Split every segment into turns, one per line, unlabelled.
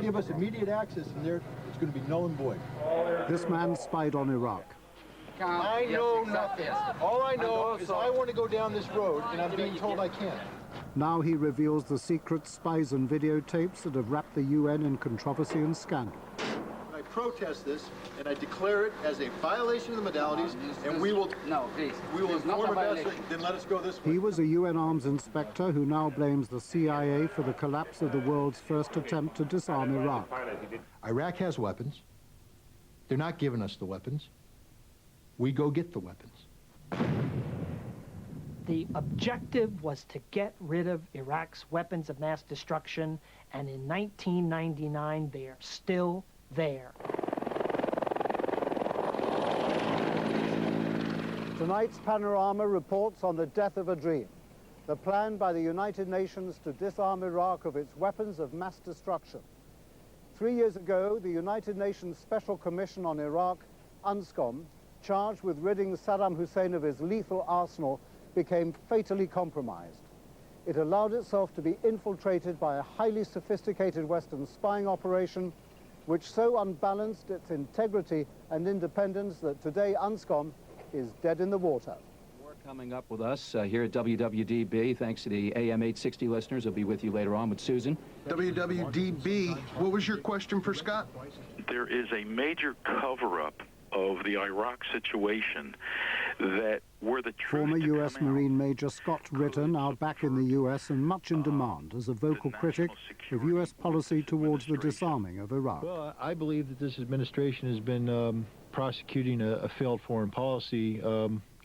give us immediate access in there, it's going to be null and void.
This man spied on Iraq.
I know nothing. All I know is I want to go down this road, and I'm being told I can't.
Now he reveals the secret spies and videotapes that have wrapped the UN in controversy and scandal.
I protest this, and I declare it as a violation of the modalities, and we will inform about it, then let us go this way.
He was a UN arms inspector who now blames the CIA for the collapse of the world's first attempt to disarm Iraq.
Iraq has weapons. They're not giving us the weapons. We go get the weapons.
The objective was to get rid of Iraq's weapons of mass destruction, and in 1999, they are still there.
Tonight's Panorama reports on the death of a dream, the plan by the United Nations to disarm Iraq of its weapons of mass destruction. 3 years ago, the United Nations Special Commission on Iraq, UNSCOM, charged with ridding Saddam Hussein of his lethal arsenal, became fatally compromised. It allowed itself to be infiltrated by a highly sophisticated Western spying operation, which so unbalanced its integrity and independence that today UNSCOM is dead in the water.
More coming up with us here at WWDB. Thanks to the AM 860 listeners. I'll be with you later on with Susan.
WWDB, what was your question for Scott?
There is a major cover-up of the Iraq situation that were the truth.
Former U.S. Marine Major Scott Ritter, now back in the U.S. and much in demand as a vocal critic of U.S. policy towards the disarming of Iraq.
Well, I believe that this administration has been prosecuting a failed foreign policy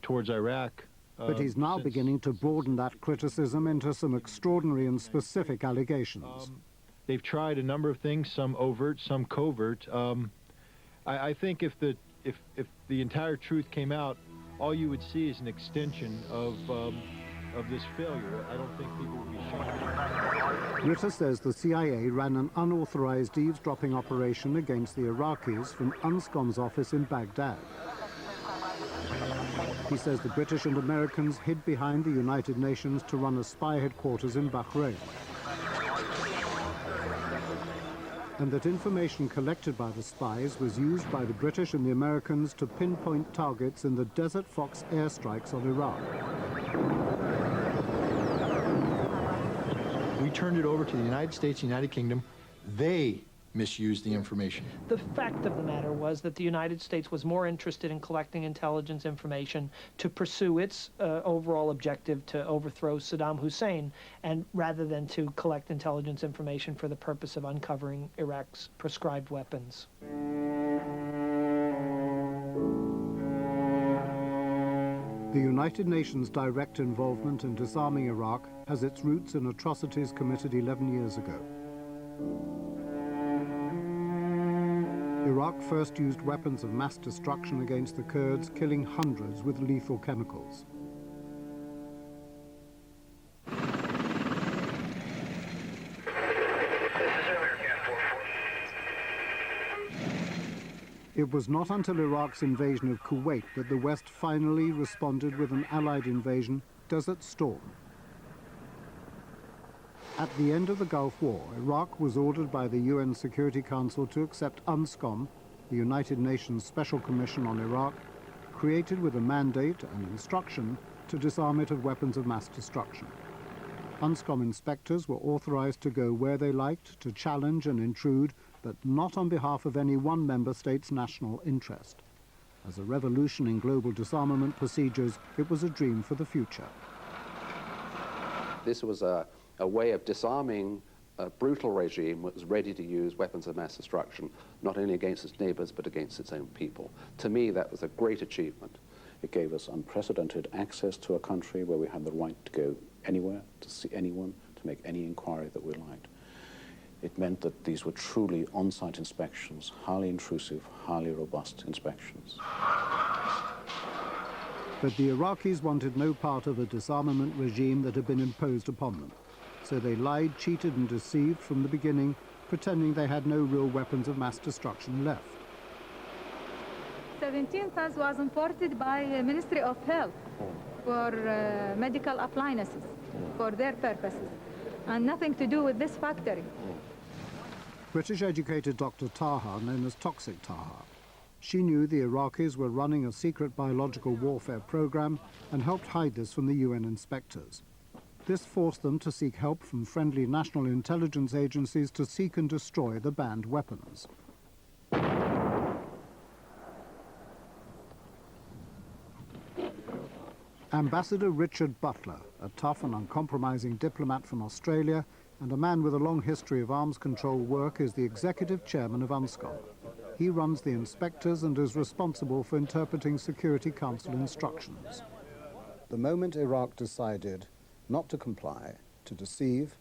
towards Iraq.
But he's now beginning to broaden that criticism into some extraordinary and specific allegations.
They've tried a number of things, some overt, some covert. I think if the entire truth came out, all you would see is an extension of this failure. I don't think people would be shocked.
Ritter says the CIA ran an unauthorized eavesdropping operation against the Iraqis from UNSCOM's office in Baghdad. He says the British and Americans hid behind the United Nations to run a spy headquarters in Bahrain. And that information collected by the spies was used by the British and the Americans to pinpoint targets in the Desert Fox airstrikes on Iraq.
We turned it over to the United States, United Kingdom. They misused the information.
The fact of the matter was that the United States was more interested in collecting intelligence information to pursue its overall objective to overthrow Saddam Hussein, and rather than to collect intelligence information for the purpose of uncovering Iraq's prescribed weapons.
The United Nations' direct involvement in disarming Iraq has its roots in atrocities committed 11 years ago. Iraq first used weapons of mass destruction against the Kurds, killing hundreds with lethal chemicals. It was not until Iraq's invasion of Kuwait that the West finally responded with an Allied invasion, Desert Storm. At the end of the Gulf War, Iraq was ordered by the UN Security Council to accept UNSCOM, the United Nations Special Commission on Iraq, created with a mandate and instruction to disarm it of weapons of mass destruction. UNSCOM inspectors were authorized to go where they liked, to challenge and intrude, but not on behalf of any one member state's national interest. As a revolution in global disarmament procedures, it was a dream for the future.
This was a way of disarming a brutal regime that was ready to use weapons of mass destruction, not only against its neighbors, but against its own people. To me, that was a great achievement.
It gave us unprecedented access to a country where we had the right to go anywhere, to see anyone, to make any inquiry that we liked. It meant that these were truly on-site inspections, highly intrusive, highly robust inspections.
But the Iraqis wanted no part of a disarmament regime that had been imposed upon them. So they lied, cheated and deceived from the beginning, pretending they had no real weapons of mass destruction left.
17 tons was imported by the Ministry of Health for medical appliances, for their purposes, and nothing to do with this factory.
British-educated Dr. Taha, known as Toxic Taha. She knew the Iraqis were running a secret biological warfare program and helped hide this from the UN inspectors. This forced them to seek help from friendly national intelligence agencies to seek and destroy the banned weapons. Ambassador Richard Butler, a tough and uncompromising diplomat from Australia and a man with a long history of arms control work, is the executive chairman of UNSCOM. He runs the inspectors and is responsible for interpreting Security Council instructions. The moment Iraq decided not to comply, to deceive,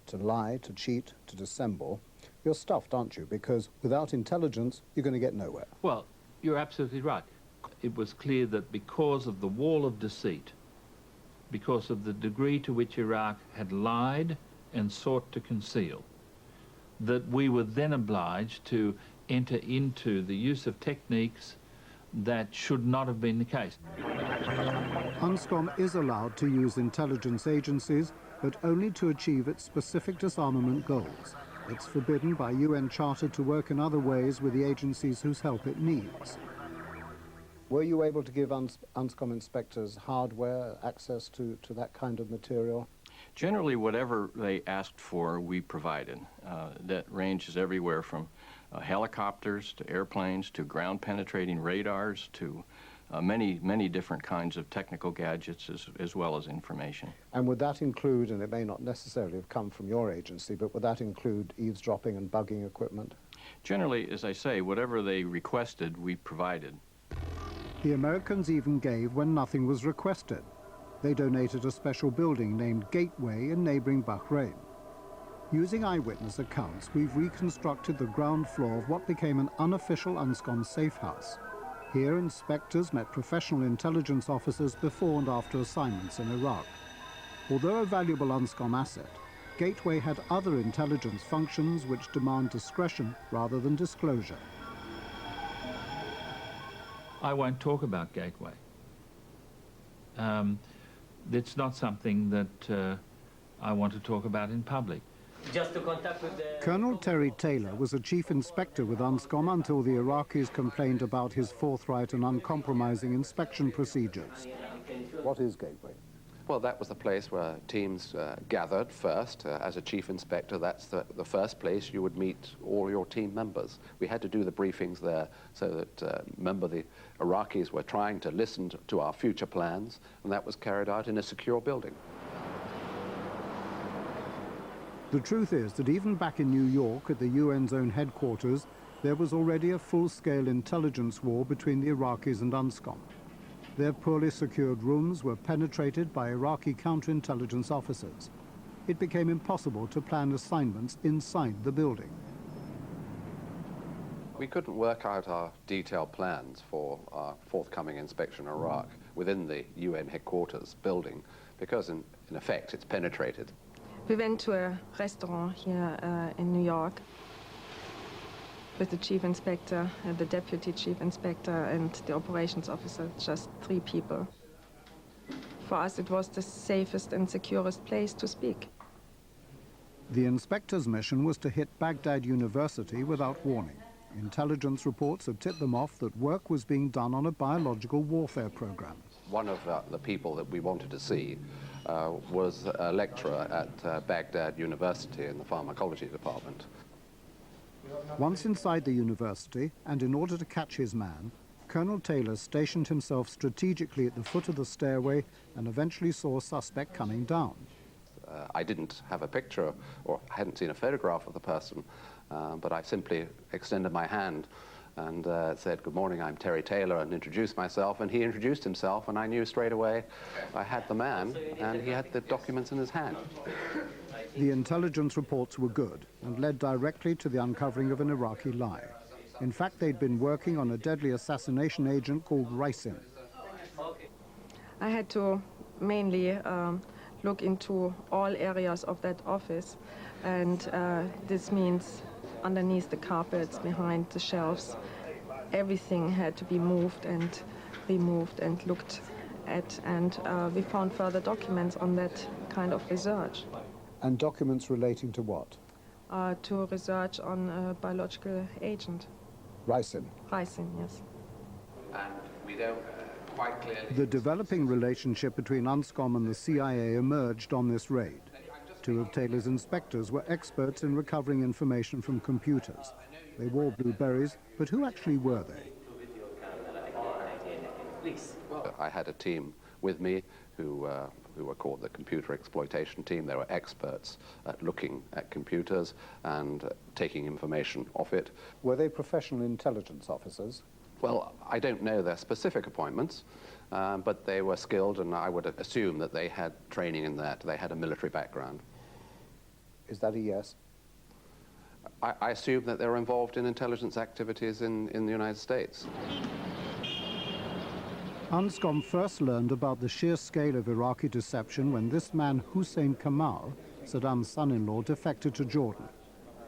to lie, to cheat, to dissemble, you're stuffed, aren't you? Because without intelligence, you're going to get nowhere.
Well, you're absolutely right. It was clear that because of the wall of deceit, because of the degree to which Iraq had lied and sought to conceal, that we were then obliged to enter into the use of techniques that should not have been the case.
UNSCOM is allowed to use intelligence agencies, but only to achieve its specific disarmament goals. It's forbidden by UN Charter to work in other ways with the agencies whose help it needs. Were you able to give UNSCOM inspectors hardware, access to that kind of material?
Generally, whatever they asked for, we provided. That ranges everywhere from helicopters to airplanes to ground-penetrating radars to many different kinds of technical gadgets as well as information.
And would that include, and it may not necessarily have come from your agency, but would that include eavesdropping and bugging equipment?
Generally, as I say, whatever they requested, we provided.
The Americans even gave when nothing was requested. They donated a special building named Gateway in neighboring Bahrain. Using eyewitness accounts, we've reconstructed the ground floor of what became an unofficial UNSCOM safe house. Here, inspectors met professional intelligence officers before and after assignments in Iraq. Although a valuable UNSCOM asset, Gateway had other intelligence functions which demand discretion rather than disclosure.
I won't talk about Gateway. It's not something that I want to talk about in public.
Just to contact with the...
Colonel Terry Taylor was a chief inspector with UNSCOM until the Iraqis complained about his forthright and uncompromising inspection procedures. What is Gateway?
Well, that was the place where teams gathered first. As a chief inspector, that's the first place you would meet all your team members. We had to do the briefings there so that, remember, the Iraqis were trying to listen to our future plans, and that was carried out in a secure building.
The truth is that even back in New York at the UN's own headquarters, there was already a full-scale intelligence war between the Iraqis and UNSCOM. Their poorly secured rooms were penetrated by Iraqi counterintelligence officers. It became impossible to plan assignments inside the building.
We couldn't work out our detailed plans for our forthcoming inspection in Iraq within the UN headquarters building because, in effect, it's penetrated.
We went to a restaurant here in New York with the chief inspector, the deputy chief inspector, and the operations officer, just 3 people. For us, it was the safest and securest place to speak.
The inspector's mission was to hit Baghdad University without warning. Intelligence reports had tipped them off that work was being done on a biological warfare program.
One of the people that we wanted to see was a lecturer at Baghdad University in the pharmacology department.
Once inside the university, and in order to catch his man, Colonel Taylor stationed himself strategically at the foot of the stairway and eventually saw a suspect coming down.
I didn't have a picture, or I hadn't seen a photograph of the person, but I simply extended my hand and said, "Good morning, I'm Terry Taylor," and introduced myself, and he introduced himself, and I knew straight away I had the man, and he had the documents in his hand.
The intelligence reports were good and led directly to the uncovering of an Iraqi lie. In fact, they'd been working on a deadly assassination agent called Ritter.
I had to mainly look into all areas of that office, and this means underneath the carpets, behind the shelves, everything had to be moved and removed and looked at, and we found further documents on that kind of research.
And documents relating to what?
to research on a biological agent.
Ricin.
Ricin, yes.
And we don't quite clearly...
The developing relationship between UNSCOM and the CIA emerged on this raid. Two of Taylor's inspectors were experts in recovering information from computers. They wore blue berets, but who actually were they?
I had a team with me who were called the computer exploitation team. They were experts at looking at computers and taking information off it.
Were they professional intelligence officers?
Well, I don't know their specific appointments, but they were skilled, and I would assume that they had training in that. They had a military background.
Is that a yes?
I assume that they were involved in intelligence activities in the United States.
UNSCOM first learned about the sheer scale of Iraqi deception when this man, Hussein Kamal, Saddam's son-in-law, defected to Jordan.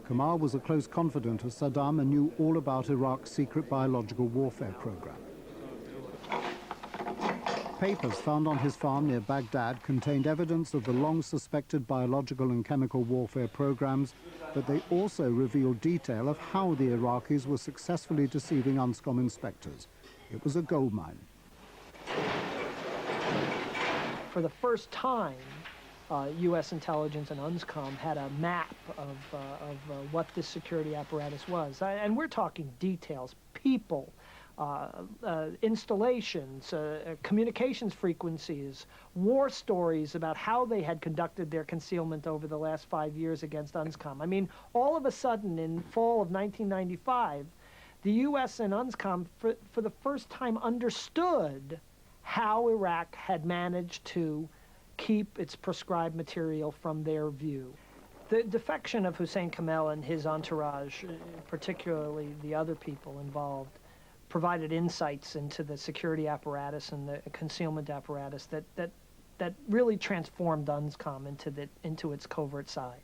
Kamal was a close confidant of Saddam and knew all about Iraq's secret biological warfare program. Papers found on his farm near Baghdad contained evidence of the long-suspected biological and chemical warfare programs, but they also revealed detail of how the Iraqis were successfully deceiving UNSCOM inspectors. It was a goldmine.
For the first time, U.S. intelligence and UNSCOM had a map of what this security apparatus was. And we're talking details, people, installations, communications frequencies, war stories about how they had conducted their concealment over the last 5 years against UNSCOM. I mean, all of a sudden, in fall of 1995, the U.S. and UNSCOM, for the first time, understood how Iraq had managed to keep its proscribed material from their view. The defection of Hussein Kamal and his entourage, particularly the other people involved, provided insights into the security apparatus and the concealment apparatus that really transformed UNSCOM into its covert side.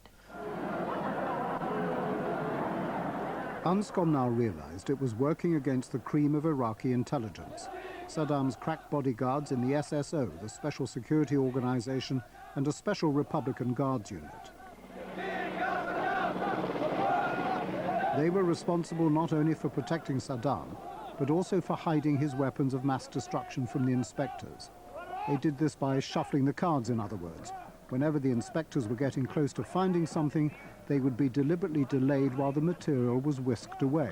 UNSCOM now realized it was working against the cream of Iraqi intelligence. Saddam's crack bodyguards in the SSO, the Special Security Organization, and a special Republican Guards unit. They were responsible not only for protecting Saddam, but also for hiding his weapons of mass destruction from the inspectors. They did this by shuffling the cards, in other words. Whenever the inspectors were getting close to finding something, they would be deliberately delayed while the material was whisked away.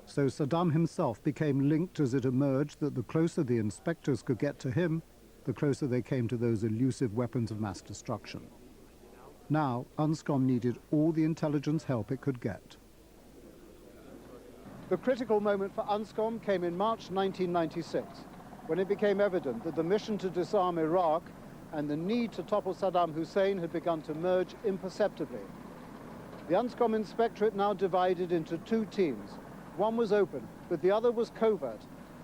So Saddam himself became linked as it emerged that the closer the inspectors could get to him, the closer they came to those elusive weapons of mass destruction. Now, UNSCOM needed all the intelligence help it could get. The critical moment for UNSCOM came in March 1996, when it became evident that the mission to disarm Iraq and the need to topple Saddam Hussein had begun to merge imperceptibly. The UNSCOM inspectorate now divided into two teams. One was open, but the other was covert,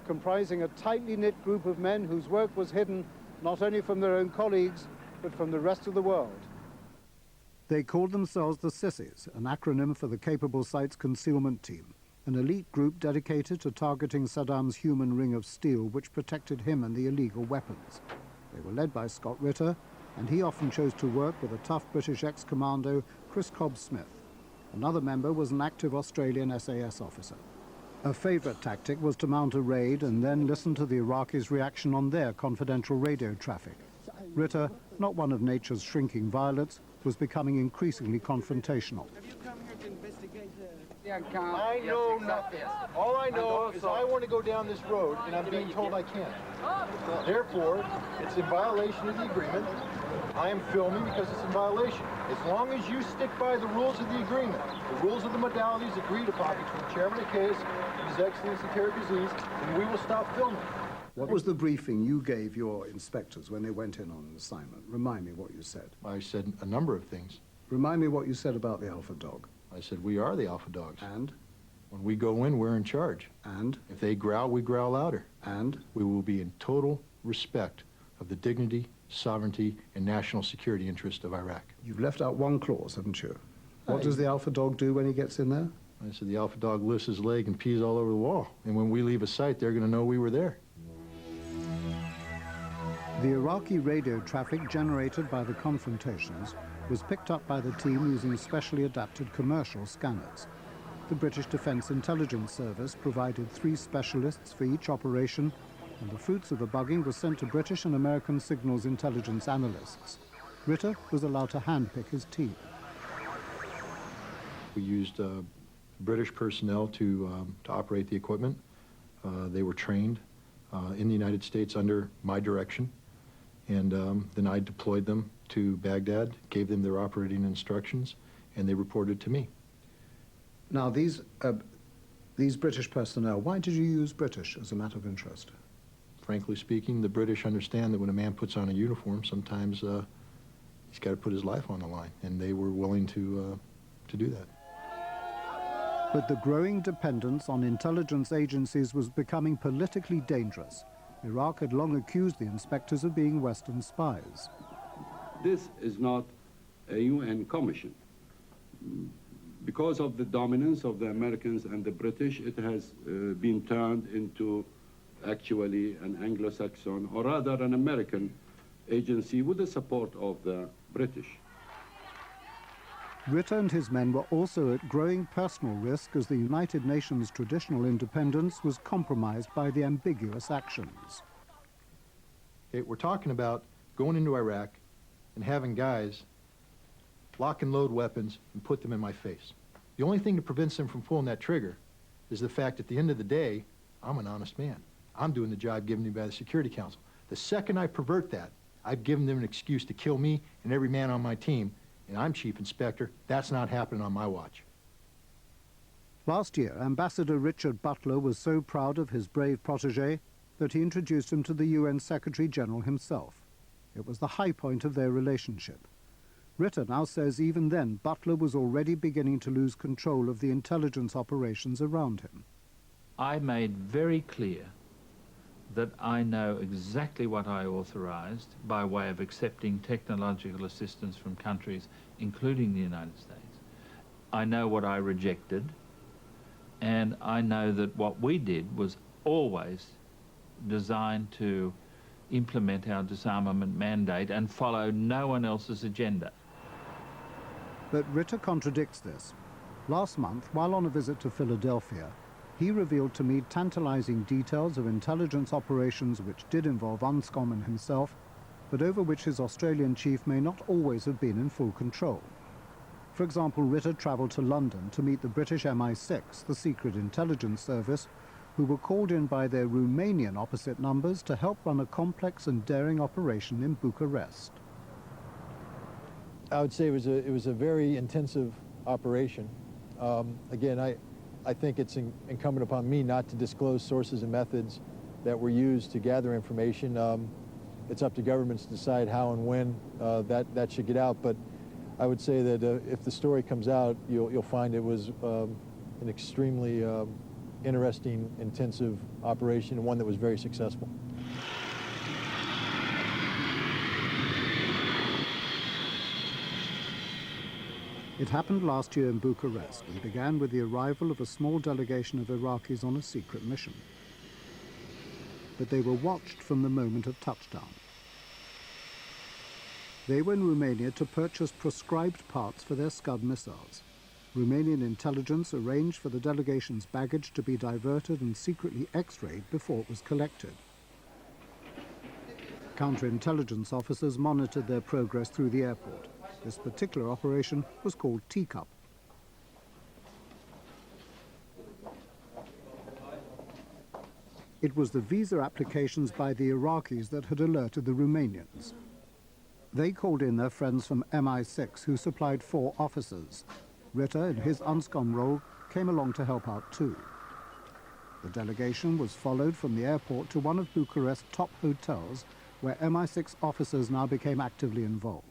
comprising a tightly knit group of men whose work was hidden not only from their own colleagues, but from the rest of the world. They called themselves the Sissies, an acronym for the Capable Sites Concealment Team, an elite group dedicated to targeting Saddam's human ring of steel, which protected him and the illegal weapons. They were led by Scott Ritter, and he often chose to work with a tough British ex-commando, Chris Cobb-Smith. Another member was an active Australian SAS officer. A favorite tactic was to mount a raid and then listen to the Iraqis' reaction on their confidential radio traffic. Ritter, not one of nature's shrinking violets, was becoming increasingly confrontational.
I know nothing. All I know is I want to go down this road, and I'm being told I can't. Therefore, it's in violation of the agreement. I am filming because it's in violation. As long as you stick by the rules of the agreement, the rules of the modalities agreed upon between Chairman Case and His Excellency Terry Aziz, then we will stop filming.
What was the briefing you gave your inspectors when they went in on an assignment? Remind me what you said.
I said a number of things.
Remind me what you said about the Alpha Dog.
I said, we are the Alpha Dogs.
And?
When we go in, we're in charge.
And?
If they growl, we growl louder.
And?
We will be in total respect of the dignity, sovereignty, and national security interest of Iraq.
You've left out one clause, haven't you? What does the Alpha Dog do when he gets in there?
I said, the Alpha Dog lifts his leg and pees all over the wall. And when we leave a site, they're going to know we were there.
The Iraqi radio traffic generated by the confrontations was picked up by the team using specially adapted commercial scanners. The British Defence Intelligence Service provided 3 specialists for each operation, and the fruits of the bugging were sent to British and American signals intelligence analysts. Ritter was allowed to handpick his team.
We used British personnel to operate the equipment. They were trained in the United States under my direction, and then I deployed them to Baghdad, gave them their operating instructions, and they reported to me.
Now, these British personnel, why did you use British as a matter of interest?
Frankly speaking, the British understand that when a man puts on a uniform, sometimes he's got to put his life on the line, and they were willing to do that.
But the growing dependence on intelligence agencies was becoming politically dangerous. Iraq had long accused the inspectors of being Western spies.
This is not a UN commission. Because of the dominance of the Americans and the British, it has been turned into actually an Anglo-Saxon, or rather an American agency with the support of the British.
Ritter and his men were also at growing personal risk as the United Nations' traditional independence was compromised by the ambiguous actions.
Okay, we're talking about going into Iraq and having guys lock and load weapons and put them in my face. The only thing that prevents them from pulling that trigger is the fact at the end of the day, I'm an honest man. I'm doing the job given me by the Security Council. The second I pervert that, I've given them an excuse to kill me and every man on my team, and I'm chief inspector. That's not happening on my watch.
Last year, Ambassador Richard Butler was so proud of his brave protege that he introduced him to the UN Secretary General himself. It was the high point of their relationship. Ritter now says even then Butler was already beginning to lose control of the intelligence operations around him.
I made very clear that I know exactly what I authorized by way of accepting technological assistance from countries, including the United States. I know what I rejected, and I know that what we did was always designed to implement our disarmament mandate and follow no one else's agenda.
But Ritter contradicts this. Last month, while on a visit to Philadelphia, he revealed to me tantalizing details of intelligence operations which did involve UNSCOM and himself, but over which his Australian chief may not always have been in full control. For example, Ritter travelled to London to meet the British MI6, the secret intelligence service, who were called in by their Romanian opposite numbers to help run a complex and daring operation in Bucharest.
I would say it was a very intensive operation. Again, I think it's incumbent upon me not to disclose sources and methods that were used to gather information. It's up to governments to decide how and when that should get out. But I would say that if the story comes out, you'll find it was an extremely interesting, intensive operation, and one that was very successful.
It happened last year in Bucharest and began with the arrival of a small delegation of Iraqis on a secret mission. But they were watched from the moment of touchdown. They were in Romania to purchase prescribed parts for their Scud missiles. Romanian intelligence arranged for the delegation's baggage to be diverted and secretly X-rayed before it was collected. Counterintelligence officers monitored their progress through the airport. This particular operation was called Teacup. It was the visa applications by the Iraqis that had alerted the Romanians. They called in their friends from MI6 who supplied 4 officers. Ritter, in his UNSCOM role, came along to help out too. The delegation was followed from the airport to one of Bucharest's top hotels, where MI6 officers now became actively involved.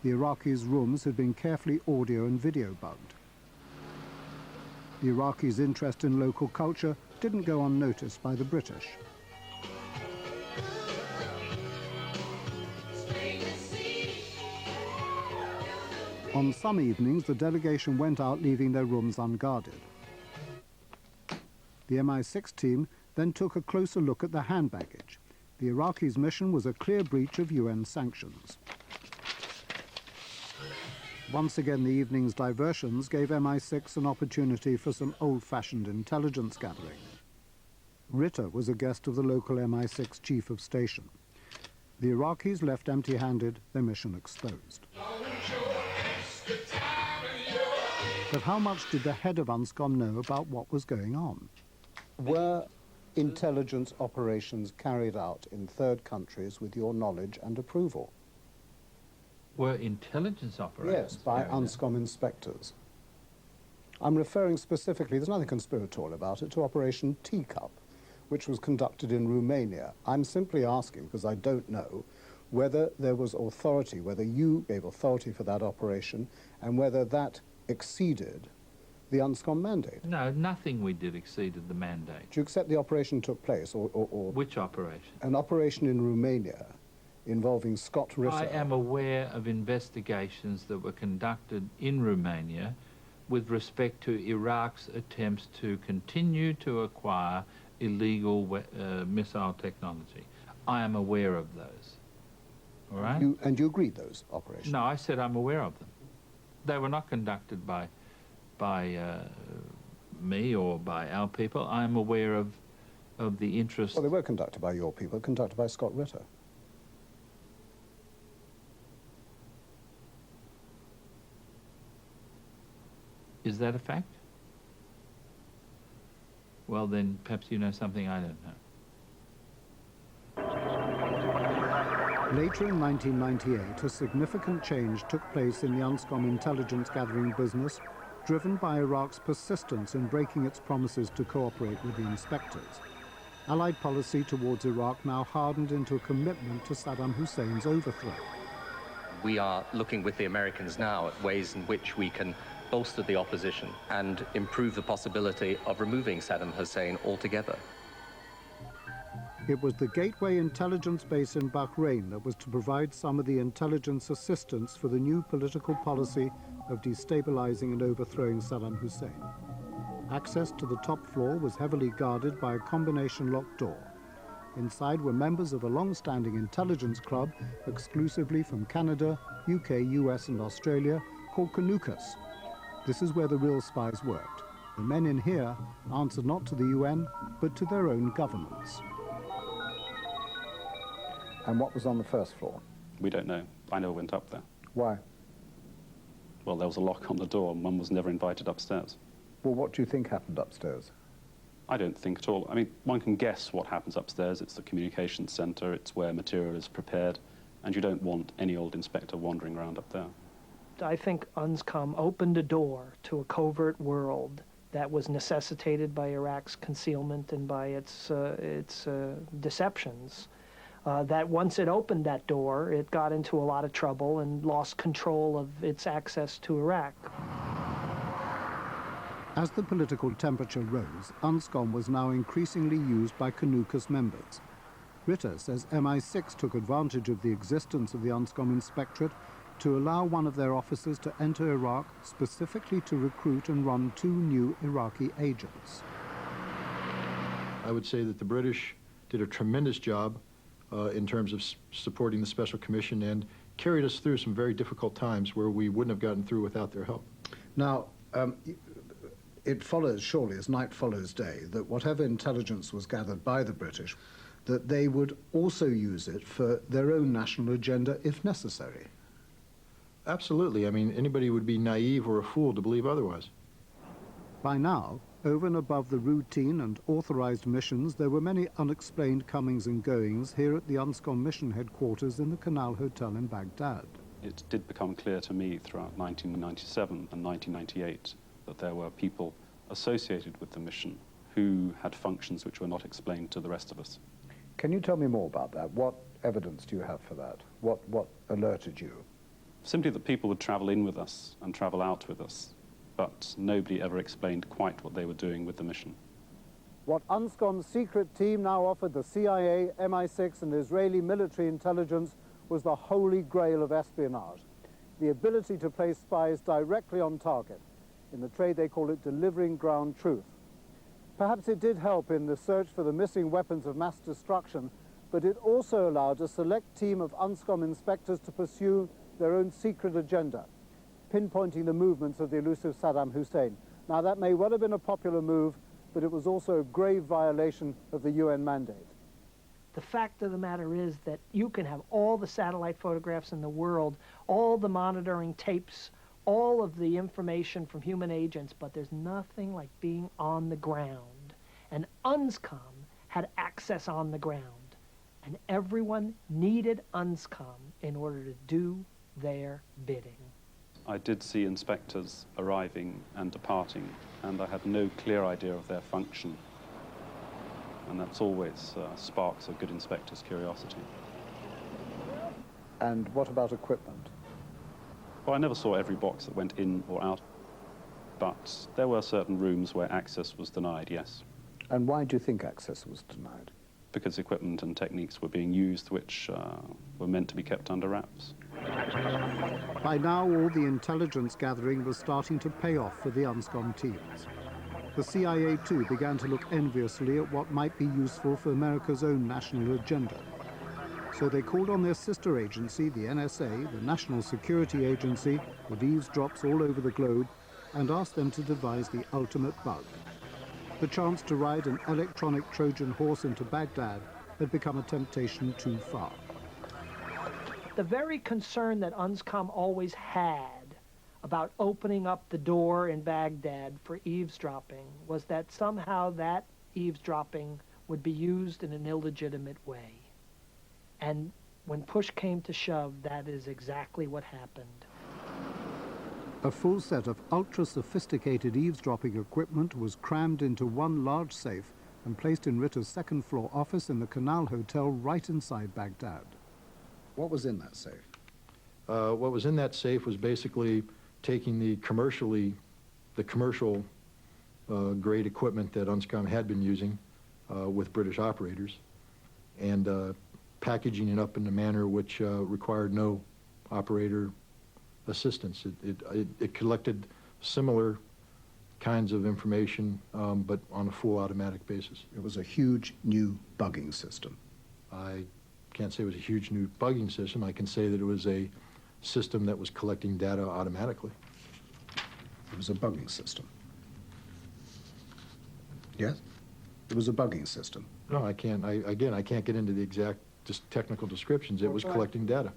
The Iraqis' rooms had been carefully audio and video bugged. The Iraqis' interest in local culture didn't go unnoticed by the British. On some evenings, the delegation went out, leaving their rooms unguarded. The MI6 team then took a closer look at the hand baggage. The Iraqis' mission was a clear breach of UN sanctions. Once again, the evening's diversions gave MI6 an opportunity for some old-fashioned intelligence gathering. Ritter was a guest of the local MI6 chief of station. The Iraqis left empty-handed, their mission exposed. But how much did the head of UNSCOM know about what was going on? Were intelligence operations carried out in third countries with your knowledge and approval?
Were intelligence operations?
Yes, by UNSCOM inspectors. I'm referring specifically, there's nothing conspiratorial about it, to Operation Teacup, which was conducted in Romania. I'm simply asking, because I don't know, whether there was authority, whether you gave authority for that operation, and whether that exceeded the UNSCOM mandate.
No, nothing we did exceeded the mandate.
Do you accept the operation took place, or
Which operation?
An operation in Romania involving Scott Ritter?
I am aware of investigations that were conducted in Romania with respect to Iraq's attempts to continue to acquire illegal missile technology. I am aware of those. All right?
And you agreed those operations?
No, I said I'm aware of them. They were not conducted by me or by our people. I am aware of the interest.
Well, they were conducted by your people, conducted by Scott Ritter.
Is that a fact? Well, then perhaps you know something I don't know.
Later in 1998, a significant change took place in the UNSCOM intelligence gathering business, driven by Iraq's persistence in breaking its promises to cooperate with the inspectors. Allied policy towards Iraq now hardened into a commitment to Saddam Hussein's overthrow.
We are looking with the Americans now at ways in which we can bolster the opposition and improve the possibility of removing Saddam Hussein altogether.
It was the Gateway intelligence base in Bahrain that was to provide some of the intelligence assistance for the new political policy of destabilizing and overthrowing Saddam Hussein. Access to the top floor was heavily guarded by a combination locked door. Inside were members of a long-standing intelligence club exclusively from Canada, UK, US and Australia called Canucas. This is where the real spies worked. The men in here answered not to the UN, but to their own governments. And what was on the first floor?
We don't know. I never went up there.
Why?
Well, there was a lock on the door and one was never invited upstairs.
Well, what do you think happened upstairs?
I don't think at all. I mean, one can guess what happens upstairs. It's the communications center, it's where material is prepared, and you don't want any old inspector wandering around up there.
I think UNSCOM opened a door to a covert world that was necessitated by Iraq's concealment and by its deceptions. That once it opened that door, it got into a lot of trouble and lost control of its access to Iraq.
As the political temperature rose, UNSCOM was now increasingly used by Canucas members. Ritter says MI6 took advantage of the existence of the UNSCOM inspectorate to allow one of their officers to enter Iraq specifically to recruit and run 2 new Iraqi agents.
I would say that the British did a tremendous job in terms of supporting the Special Commission and carried us through some very difficult times where we wouldn't have gotten through without their help.
Now, it follows, surely, as night follows day, that whatever intelligence was gathered by the British, that they would also use it for their own national agenda if necessary.
Absolutely. I mean, anybody would be naive or a fool to believe otherwise.
By now, over and above the routine and authorized missions, there were many unexplained comings and goings here at the UNSCOM mission headquarters in the Canal Hotel in Baghdad.
It did become clear to me throughout 1997 and 1998 that there were people associated with the mission who had functions which were not explained to the rest of us.
Can you tell me more about that? What evidence do you have for that? What alerted you?
Simply that people would travel in with us and travel out with us, but nobody ever explained quite what they were doing with the mission.
What UNSCOM's secret team now offered the CIA, MI6 and Israeli military intelligence was the holy grail of espionage, the ability to place spies directly on target. In the trade they call it delivering ground truth. Perhaps it did help in the search for the missing weapons of mass destruction but it also allowed a select team of UNSCOM inspectors to pursue their own secret agenda, pinpointing the movements of the elusive Saddam Hussein. Now, that may well have been a popular move, but it was also a grave violation of the UN mandate.
The fact of the matter is that you can have all the satellite photographs in the world, all the monitoring tapes, all of the information from human agents, but there's nothing like being on the ground. And UNSCOM had access on the ground, and everyone needed UNSCOM in order to do their bidding.
I did see inspectors arriving and departing, and I had no clear idea of their function. And that's always sparks a good inspector's curiosity.
And what about equipment?
Well, I never saw every box that went in or out, but there were certain rooms where access was denied, yes.
And why do you think access was denied?
Because equipment and techniques were being used which were meant to be kept under wraps.
By now, all the intelligence gathering was starting to pay off for the UNSCOM teams. The CIA, too, began to look enviously at what might be useful for America's own national agenda. So they called on their sister agency, the NSA, the National Security Agency, with eavesdrops all over the globe, and asked them to devise the ultimate bug. The chance to ride an electronic Trojan horse into Baghdad had become a temptation too far.
The very concern that UNSCOM always had about opening up the door in Baghdad for eavesdropping was that somehow that eavesdropping would be used in an illegitimate way. And when push came to shove, that is exactly what happened.
A full set of ultra-sophisticated eavesdropping equipment was crammed into one large safe and placed in Ritter's second-floor office in the Canal Hotel right inside Baghdad. What was in that safe?
What was in that safe was basically taking the commercial grade equipment that UNSCOM had been using with British operators and packaging it up in a manner which required no operator assistance. It collected similar kinds of information, but on a full automatic basis.
It was a huge new bugging system.
I can't say it was a huge new bugging system. I can say that it was a system that was collecting data automatically.
It was a bugging system. Yes? It was a bugging system.
No, I can't. I can't get into the exact technical descriptions. It was collecting data.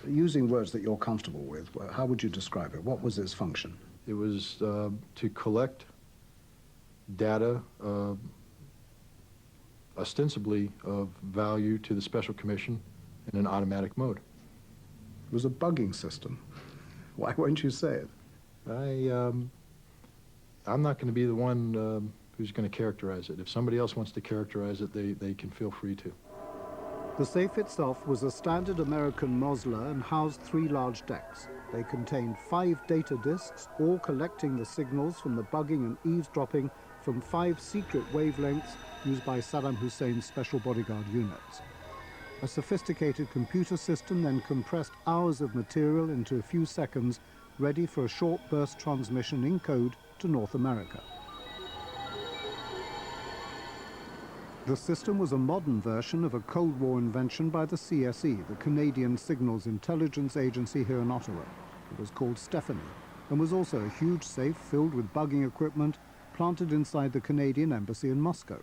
Using words that you're comfortable with, how would you describe it? What was its function?
It was to collect data ostensibly of value to the Special Commission in an automatic mode.
It was a bugging system. Why won't you say it?
I'm not going to be the one who's going to characterize it. If somebody else wants to characterize it, they can feel free to.
The safe itself was a standard American Mosler and housed 3 large decks. They contained 5 data disks, all collecting the signals from the bugging and eavesdropping from 5 secret wavelengths used by Saddam Hussein's special bodyguard units. A sophisticated computer system then compressed hours of material into a few seconds, ready for a short burst transmission in code to North America. The system was a modern version of a Cold War invention by the CSE, the Canadian Signals Intelligence Agency here in Ottawa. It was called Stephanie, and was also a huge safe filled with bugging equipment planted inside the Canadian Embassy in Moscow.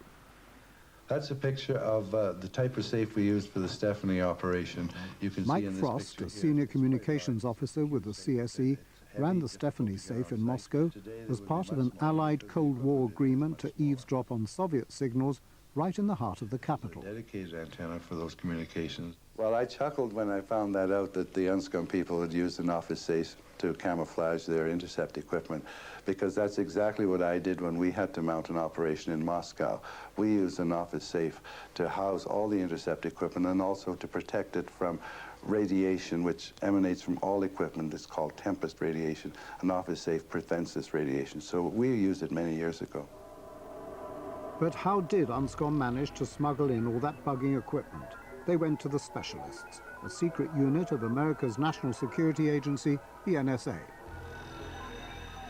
That's a picture of the type of safe we used for the Stephanie operation. You can see in this
Frost,
picture
a
here.
senior communications officer with the CSE, ran the Stephanie safe in Moscow as part of an Allied Cold War agreement to eavesdrop on Soviet signals right in the heart of the capital.
Dedicated antenna for those communications. Well, I chuckled when I found that out, that the UNSCOM people had used an office safe to camouflage their intercept equipment, because that's exactly what I did when we had to mount an operation in Moscow. We used an office safe to house all the intercept equipment and also to protect it from radiation, which emanates from all equipment. It's called tempest radiation. An office safe prevents this radiation. So we used it many years ago.
But how did UNSCOM manage to smuggle in all that bugging equipment? They went to the specialists, a secret unit of America's National Security Agency, the NSA.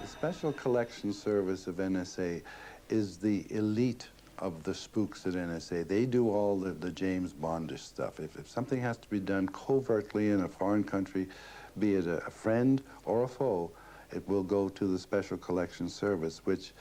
The Special Collection Service of NSA is the elite of the spooks at NSA. They do all the James Bondish stuff. If something has to be done covertly in a foreign country, be it a friend or a foe, it will go to the Special Collections Service, which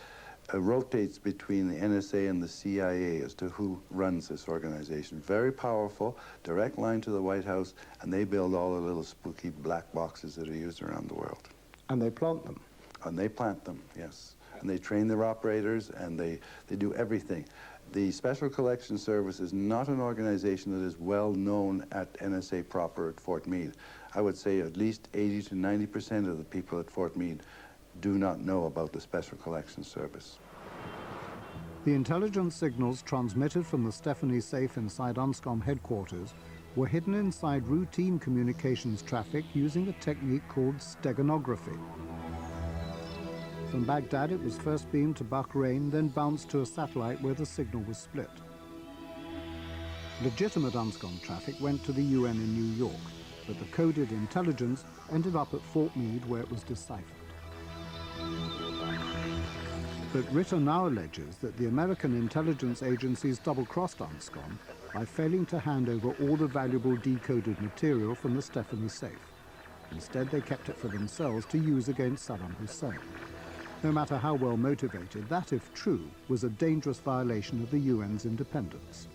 rotates between the NSA and the CIA as to who runs this organization. Very powerful, direct line to the White House, and they build all the little spooky black boxes that are used around the world.
And they plant them?
And they plant them, yes. And they train their operators, and they do everything. The Special Collections Service is not an organization that is well known at NSA proper at Fort Meade. I would say at least 80 to 90% of the people at Fort Meade do not know about the Special Collections Service.
The intelligence signals transmitted from the Stephanie safe inside UNSCOM headquarters were hidden inside routine communications traffic using a technique called steganography. From Baghdad, it was first beamed to Bahrain, then bounced to a satellite where the signal was split. Legitimate UNSCOM traffic went to the UN in New York, but the coded intelligence ended up at Fort Meade where it was deciphered. But Ritter now alleges that the American intelligence agencies double-crossed UNSCOM by failing to hand over all the valuable decoded material from the Stephanie safe. Instead, they kept it for themselves to use against Saddam Hussein. No matter how well motivated, that, if true, was a dangerous violation of the UN's independence.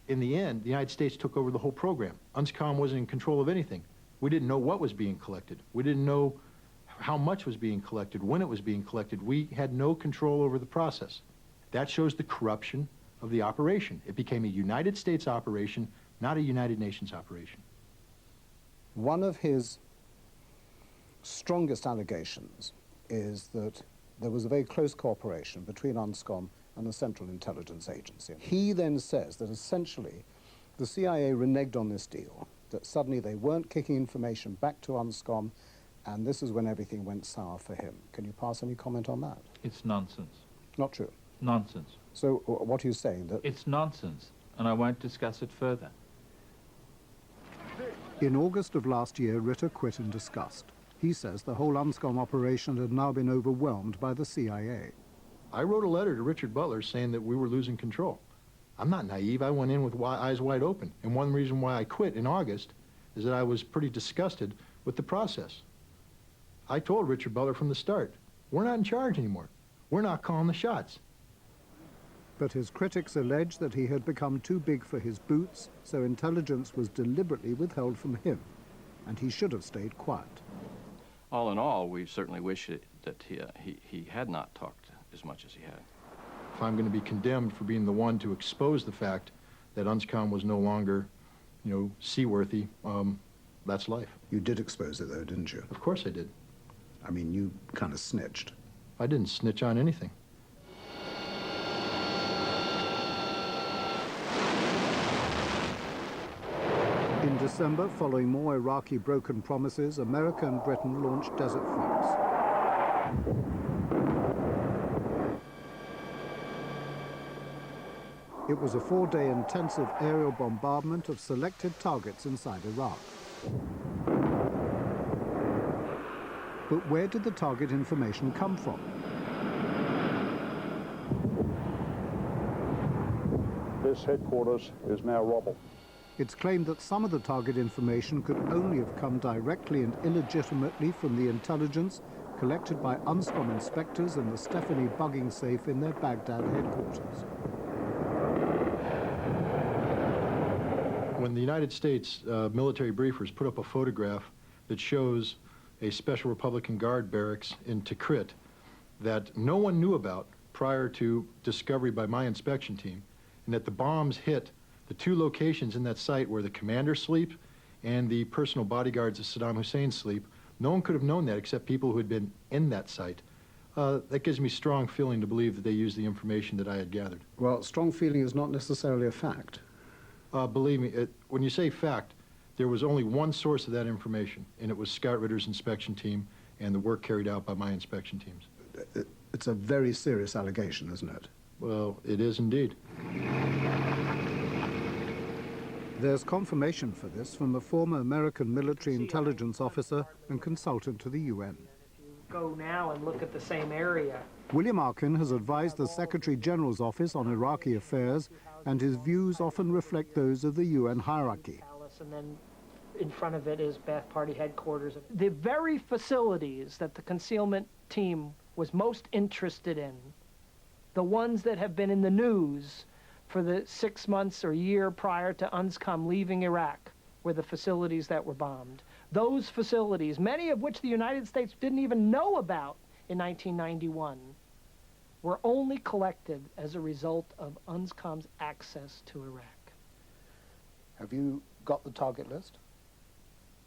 In the end, the United States took over the whole program. UNSCOM wasn't in control of anything. We didn't know what was being collected. We didn't know how much was being collected, when it was being collected. We had no control over the process. That shows the corruption of the operation. It became a United States operation, not a United Nations operation.
One of his strongest allegations is that there was a very close cooperation between UNSCOM and the Central Intelligence Agency. He then says that essentially the CIA reneged on this deal, that suddenly they weren't kicking information back to UNSCOM, and this is when everything went sour for him. Can you pass any comment on that?
It's nonsense.
Not true.
Nonsense.
So what are you saying? That
it's nonsense, and I won't discuss it further.
In August of last year, Ritter quit in disgust. He says the whole UNSCOM operation had now been overwhelmed by the CIA.
I wrote a letter to Richard Butler saying that we were losing control. I'm not naive. I went in with eyes wide open. And one reason why I quit in August is that I was pretty disgusted with the process. I told Richard Butler from the start, we're not in charge anymore. We're not calling the shots.
But his critics allege that he had become too big for his boots, so intelligence was deliberately withheld from him, and he should have stayed quiet.
All in all, we certainly wish that he had not talked as much as he had.
If I'm going to be condemned for being the one to expose the fact that UNSCOM was no longer, seaworthy, that's life.
You did expose it, though, didn't you?
Of course I did.
I mean, you kind of snitched.
I didn't snitch on anything.
In December, following more Iraqi broken promises, America and Britain launched Desert Fox. It was a 4-day intensive aerial bombardment of selected targets inside Iraq. But where did the target information come from?
This headquarters is now rubble.
It's claimed that some of the target information could only have come directly and illegitimately from the intelligence collected by UNSCOM inspectors in the Stephanie bugging safe in their Baghdad headquarters.
When the United States military briefers put up a photograph that shows a Special Republican Guard barracks in Tikrit that no one knew about prior to discovery by my inspection team, and that the bombs hit the 2 locations in that site where the commanders sleep and the personal bodyguards of Saddam Hussein sleep, no one could have known that except people who had been in that site. That gives me strong feeling to believe that they used the information that I had gathered.
Well, strong feeling is not necessarily a fact.
Believe me, when you say fact, there was only one source of that information, and it was Scott Ritter's inspection team and the work carried out by my inspection teams.
It's a very serious allegation, isn't it?
Well, it is indeed.
There's confirmation for this from a former American military intelligence officer and consultant to the UN.
If you go now and look at the same area,
William Arkin has advised the Secretary General's office on Iraqi affairs, and his views often reflect those of the UN hierarchy.
And then in front of it is Ba'ath Party headquarters. The very facilities that the concealment team was most interested in, the ones that have been in the news for the 6 months or year prior to UNSCOM leaving Iraq, were the facilities that were bombed. Those facilities, many of which the United States didn't even know about in 1991, were only collected as a result of UNSCOM's access to Iraq.
Have you got the target list?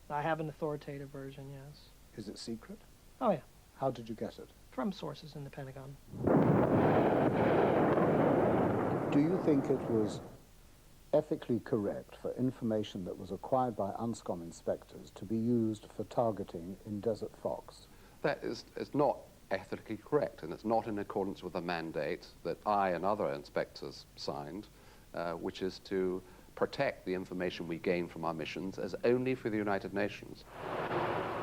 I have an authoritative version, yes.
Is it secret?
Oh, yeah.
How did you get it?
From sources in the Pentagon.
Do you think it was ethically correct for information that was acquired by UNSCOM inspectors to be used for targeting in Desert Fox?
That is not ethically correct, and it's not in accordance with the mandate that I and other inspectors signed, which is to protect the information we gain from our missions as only for the United Nations.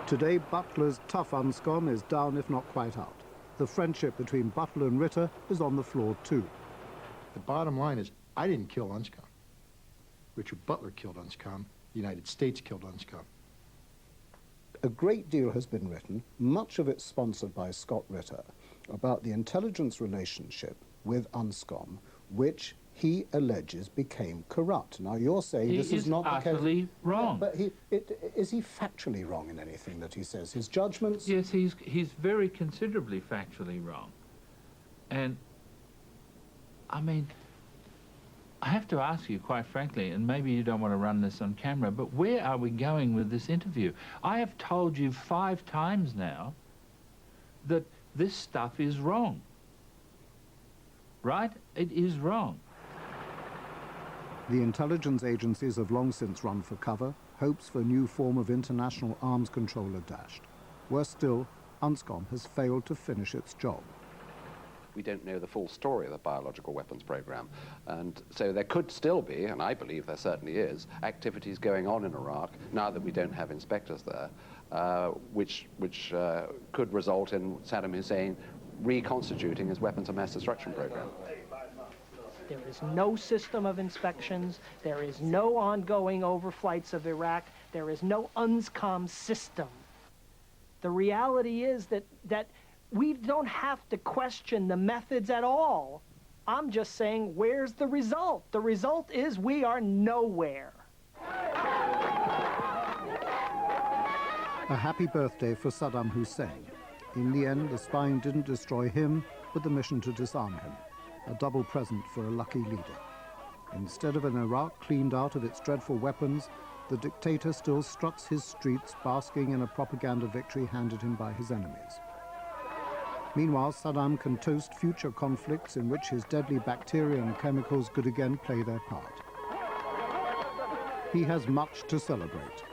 Today, Butler's tough UNSCOM is down, if not quite out. The friendship between Butler and Ritter is on the floor, too.
The bottom line is, I didn't kill UNSCOM. Richard Butler killed UNSCOM. The United States killed UNSCOM.
A great deal has been written, much of it sponsored by Scott Ritter, about the intelligence relationship with UNSCOM, which he alleges became corrupt. Now, you're saying this is not the case.
He is utterly wrong.
But is he factually wrong in anything that he says? His judgments?
Yes, he's very considerably factually wrong. And, I mean, I have to ask you, quite frankly, and maybe you don't want to run this on camera, but where are we going with this interview? I have told you 5 times now that this stuff is wrong. Right? It is wrong.
The intelligence agencies have long since run for cover. Hopes for a new form of international arms control are dashed. Worse still, UNSCOM has failed to finish its job.
We don't know the full story of the biological weapons program, and so there could still be, and I believe there certainly is, activities going on in Iraq now that we don't have inspectors there, which could result in Saddam Hussein reconstituting his weapons of mass destruction program.
There is no system of inspections. There is no ongoing overflights of Iraq. There is no UNSCOM system. The reality is that we don't have to question the methods at all. I'm just saying, where's the result? The result is we are nowhere.
A happy birthday for Saddam Hussein. In the end, the spying didn't destroy him, but the mission to disarm him. A double present for a lucky leader. Instead of an Iraq cleaned out of its dreadful weapons, the dictator still struts his streets, basking in a propaganda victory handed him by his enemies. Meanwhile, Saddam can toast future conflicts in which his deadly bacteria and chemicals could again play their part. He has much to celebrate.